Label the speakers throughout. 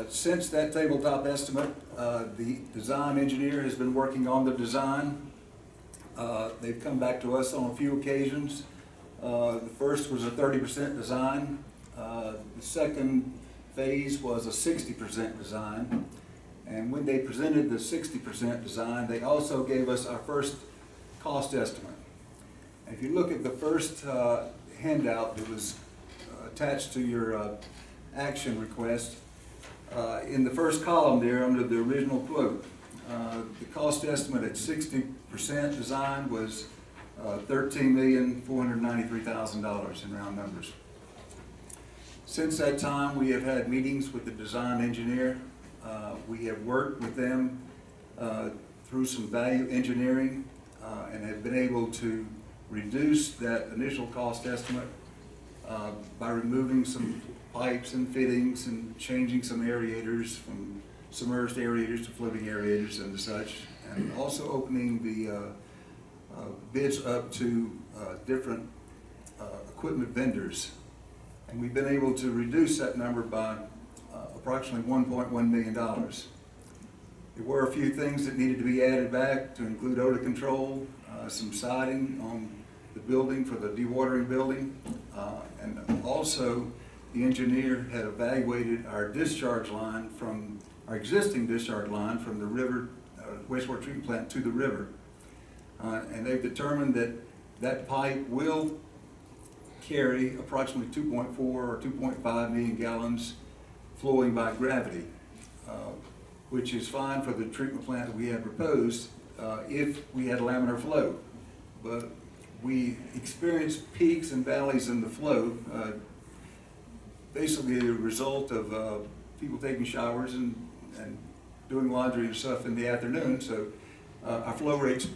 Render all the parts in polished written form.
Speaker 1: Since that tabletop estimate, the design engineer has been working on the design. They've come back to us on a few occasions. The first was a 30% design. The second phase was a 60% design. And when they presented the 60% design, they also gave us our first cost estimate. And if you look at the first handout that was attached to your action request, in the first column there under the original quote, the cost estimate at 60% design was $13,493,000 in round numbers. Since that time, we have had meetings with the design engineer. We have worked with them through some value engineering and have been able to reduce that initial cost estimate by removing some pipes and fittings and changing some aerators from submerged aerators to floating aerators and such, and also opening the bids up to different equipment vendors. And we've been able to reduce that number by approximately $1.1 million. There were a few things that needed to be added back to include odor control, some siding on the building for the dewatering building, and also the engineer had evaluated our discharge line from our existing discharge line from the river, wastewater treatment plant to the river. And they've determined that that pipe will carry approximately 2.4 or 2.5 million gallons flowing by gravity, which is fine for the treatment plant that we had proposed if we had laminar flow. But we experienced peaks and valleys in the flow, basically a result of people taking showers and doing laundry and stuff in the afternoon. So our flow rates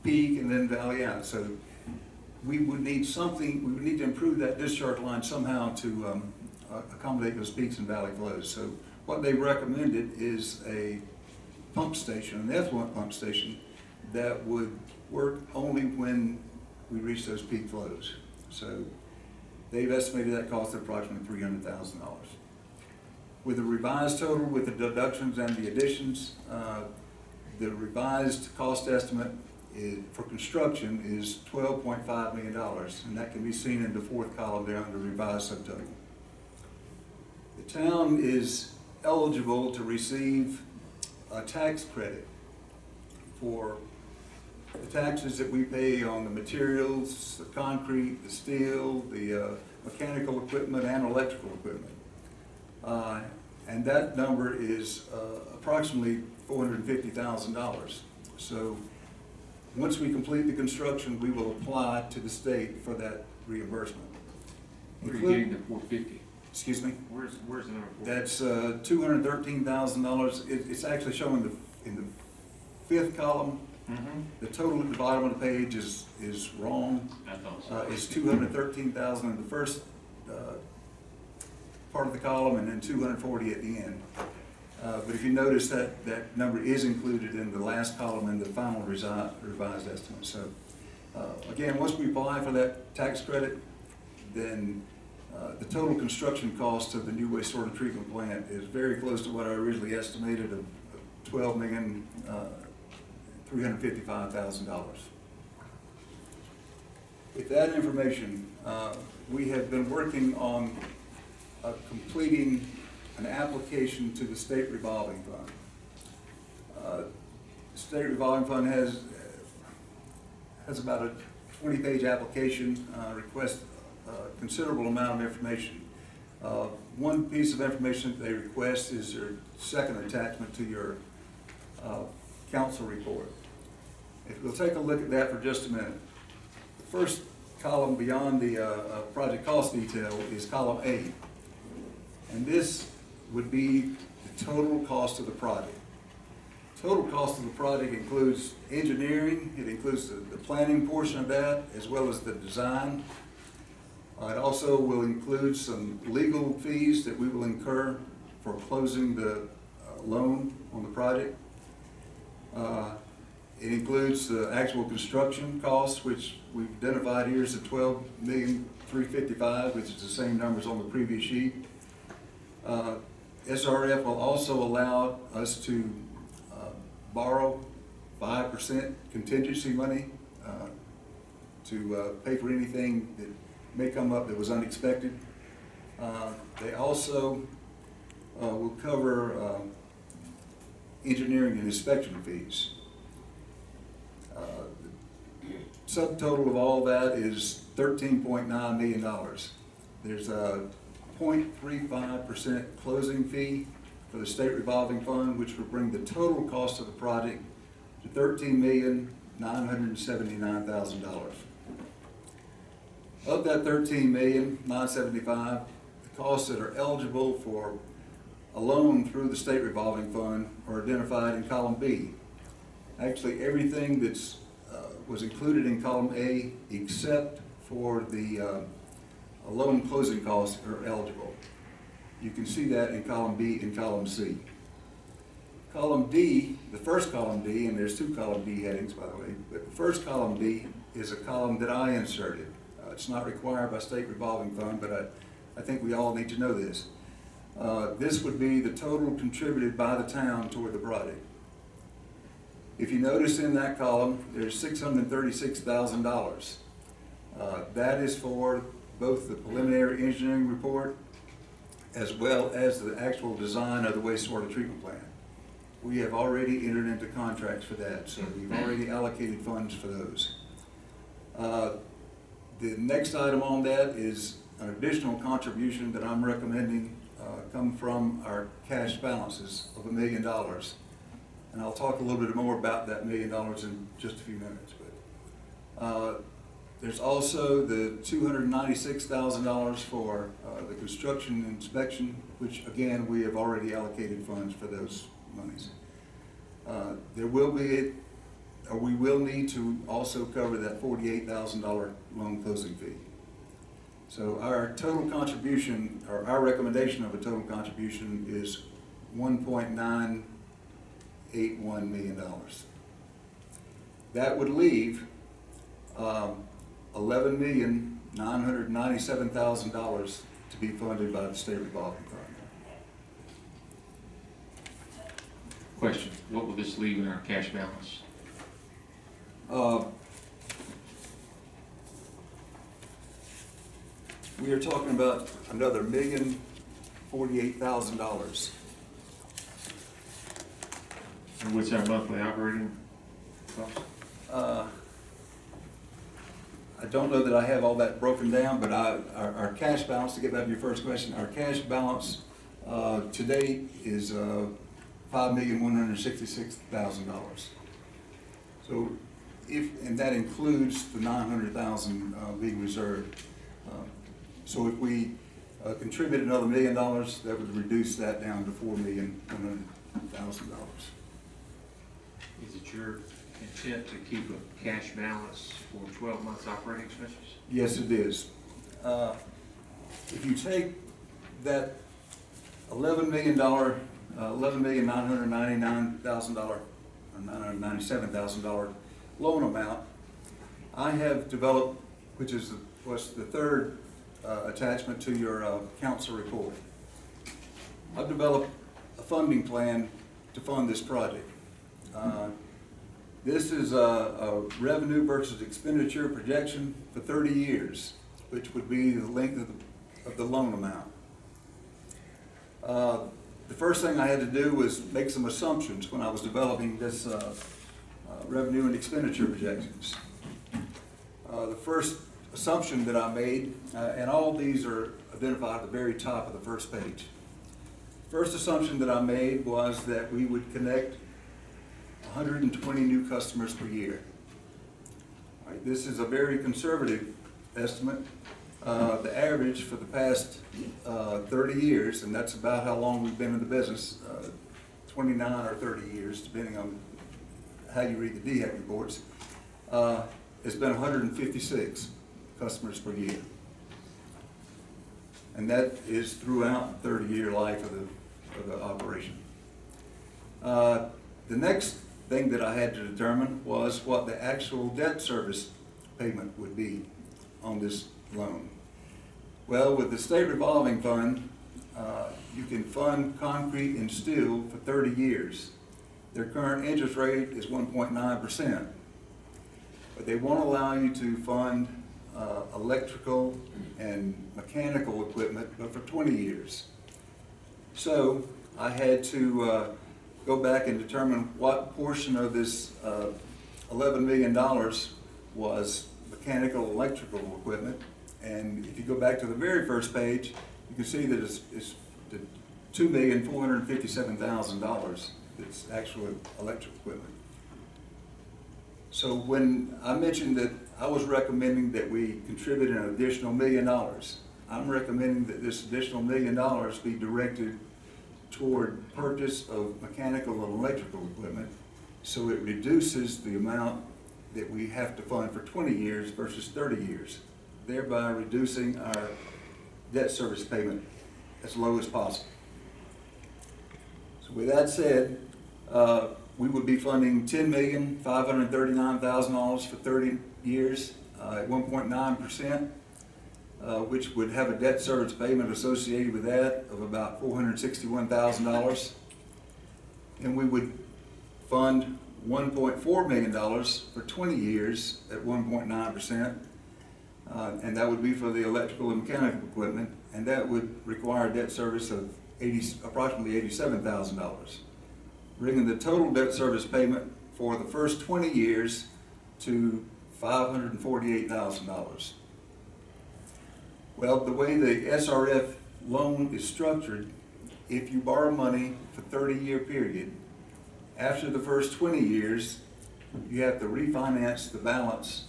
Speaker 1: peak and then valley out. So we would need something, we would need to improve that discharge line somehow to accommodate those peaks and valley flows. So what they recommended is a pump station, an effluent pump station, that would work only when we reach those peak flows. So they've estimated that cost at approximately $300,000. With the revised total, with the deductions and the additions, the revised cost estimate for construction is $12.5 million, and that can be seen in the fourth column there under revised subtotal. The town is eligible to receive a tax credit for the taxes that we pay on the materials, the concrete, the steel, the mechanical equipment, and electrical equipment. And that number is approximately $450,000. So once we complete the construction, we will apply to the state for that reimbursement.
Speaker 2: Where are you getting the $450,000?
Speaker 1: Excuse me?
Speaker 2: Where's the number?
Speaker 1: That's $213,000. It's actually showing in the fifth column.
Speaker 2: Mm-hmm.
Speaker 1: The total at the bottom of the page is wrong.
Speaker 2: I thought so.
Speaker 1: It's $213,000 in the first part of the column, and then $240,000 at the end. But if you notice that number is included in the last column in the final revised estimate. So again, once we apply for that tax credit, then the total construction cost of the new wastewater treatment plant is very close to what I originally estimated of $12,355,000. With that information, we have been working on completing an application to the State Revolving Fund. The State Revolving Fund has about a 20-page application, requests a considerable amount of information. One piece of information that they request is their second attachment to your council report. If we'll take a look at that for just a minute. The first column beyond the project cost detail is column A. And this would be the total cost of the project. Total cost of the project includes engineering, it includes the planning portion of that, as well as the design. It also will include some legal fees that we will incur for closing the loan on the project. It includes the actual construction costs, which we've identified here as the $12,355,000, which is the same numbers on the previous sheet. SRF will also allow us to borrow 5% contingency money to pay for anything that may come up that was unexpected. They also will cover engineering and inspection fees. Subtotal of all that is $13.9 million. There's a 0.35% closing fee for the state revolving fund, which would bring the total cost of the project to $13,979,000. Of that $13,975,000, the costs that are eligible for a loan through the state revolving fund are identified in column B. Actually, everything that's was included in column A except for the loan closing costs are eligible. You can see that in column B and column C. Column D, the first column D, and there's two column D headings, by the way, but the first column D is a column that I inserted. It's not required by state revolving fund, but I think we all need to know this. This would be the total contributed by the town toward the project. If you notice in that column, there's $636,000. That is for both the preliminary engineering report as well as the actual design of the wastewater treatment plant. We have already entered into contracts for that, so we've already allocated funds for those. The next item on that is an additional contribution that I'm recommending come from our cash balances of $1 million. And I'll talk a little bit more about that $1 million in just a few minutes. But there's also the $296,000 for the construction inspection, which again, we have already allocated funds for those monies. There will be, or we will need to also cover that $48,000 loan closing fee. So our total contribution, or our recommendation of a total contribution is $1.981 million. That would leave $11,997,000 to be funded by the state revolving fund.
Speaker 2: Question, what will this leave in our cash balance?
Speaker 1: We are talking about another $1,048,000.
Speaker 2: And what's our monthly operating cost?
Speaker 1: I don't know that I have all that broken down, but our cash balance, to get back to your first question, our cash balance to date is $5,166,000. So and that includes the $900,000 being reserved. So if we contribute another $1 million, that would reduce that down to $4,100,000.
Speaker 2: Is it your intent to keep a cash balance for 12 months operating expenses?
Speaker 1: Yes, it is. If you take that $11,999,000 or $997,000 loan amount, I have developed, which is was the third attachment to your council report. I've developed a funding plan to fund this project. This is a revenue versus expenditure projection for 30 years, which would be the length of the loan amount. The first thing I had to do was make some assumptions when I was developing this revenue and expenditure projections. The first assumption that I made, and all these are identified at the very top of the first page. First assumption that I made was that we would connect 120 new customers per year. All right, this is a very conservative estimate. The average for the past 30 years, and that's about how long we've been in the business, 29 or 30 years, depending on how you read the DHEC reports, it's been 156 customers per year. And that is throughout the 30-year life of the operation. The next thing that I had to determine was what the actual debt service payment would be on this loan. Well, with the state revolving fund, you can fund concrete and steel for 30 years. Their current interest rate is 1.9%. But they won't allow you to fund electrical and mechanical equipment, but for 20 years. So I had to go back and determine what portion of this $11 million was mechanical, electrical equipment. And if you go back to the very first page, you can see that it's $2,457,000 that's actual electric equipment. So when I mentioned that I was recommending that we contribute an additional $1 million, I'm recommending that this additional $1 million be directed toward purchase of mechanical and electrical equipment, so it reduces the amount that we have to fund for 20 years versus 30 years, thereby reducing our debt service payment as low as possible. So with that said, we would be funding $10,539,000 for 30 years at 1.9%, which would have a debt service payment associated with that of about $461,000. And we would fund $1.4 million for 20 years at 1.9%, and that would be for the electrical and mechanical equipment, and that would require a debt service of approximately $87,000, bringing the total debt service payment for the first 20 years to $548,000. Well, the way the SRF loan is structured, if you borrow money for a 30-year period, after the first 20 years, you have to refinance the balance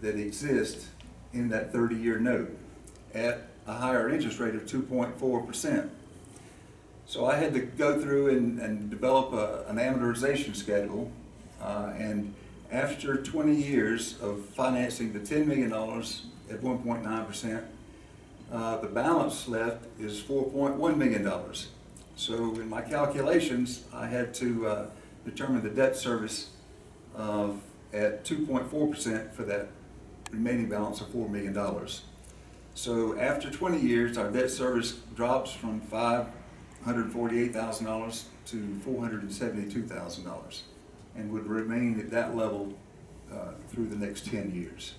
Speaker 1: that exists in that 30-year note at a higher interest rate of 2.4%. So I had to go through and develop an amortization schedule, and after 20 years of financing the $10 million at 1.9%, the balance left is $4.1 million. So in my calculations, I had to determine the debt service at 2.4% for that remaining balance of $4 million. So after 20 years, our debt service drops from $548,000 to $472,000 and would remain at that level through the next 10 years.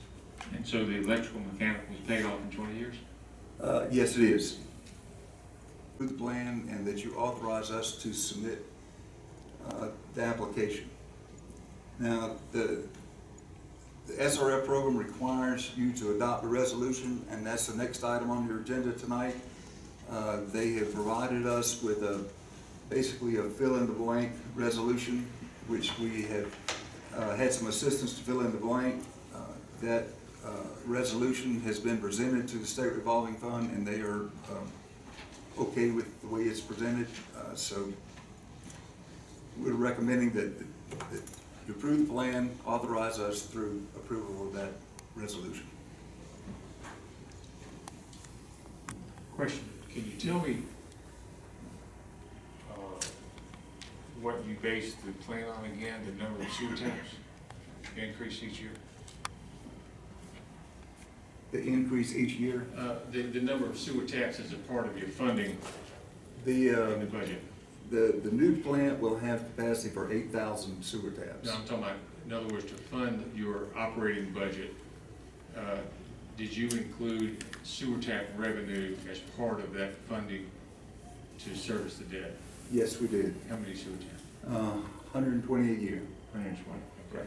Speaker 2: And so the electrical and mechanical is paid off in 20 years?
Speaker 1: Yes, it is. With the plan, and that you authorize us to submit the application. Now, the SRF program requires you to adopt a resolution, and that's the next item on your agenda tonight. They have provided us with basically a fill-in-the-blank resolution, which we have had some assistance to fill in the blank. That resolution has been presented to the State Revolving Fund, and they are okay with the way it's presented. So we're recommending that you approve the plan, authorize us through approval of that resolution.
Speaker 2: Question, can you tell me what you base the plan on again, the number of sewer taps increase each year?
Speaker 1: The increase each year?
Speaker 2: The number of sewer taps as a part of your funding
Speaker 1: in
Speaker 2: the budget.
Speaker 1: The new plant will have capacity for 8,000 sewer taps.
Speaker 2: No, I'm talking about, in other words, to fund your operating budget, did you include sewer tap revenue as part of that funding to service the debt?
Speaker 1: Yes, we did.
Speaker 2: How many sewer taps?
Speaker 1: 120 a year.
Speaker 2: 120, okay.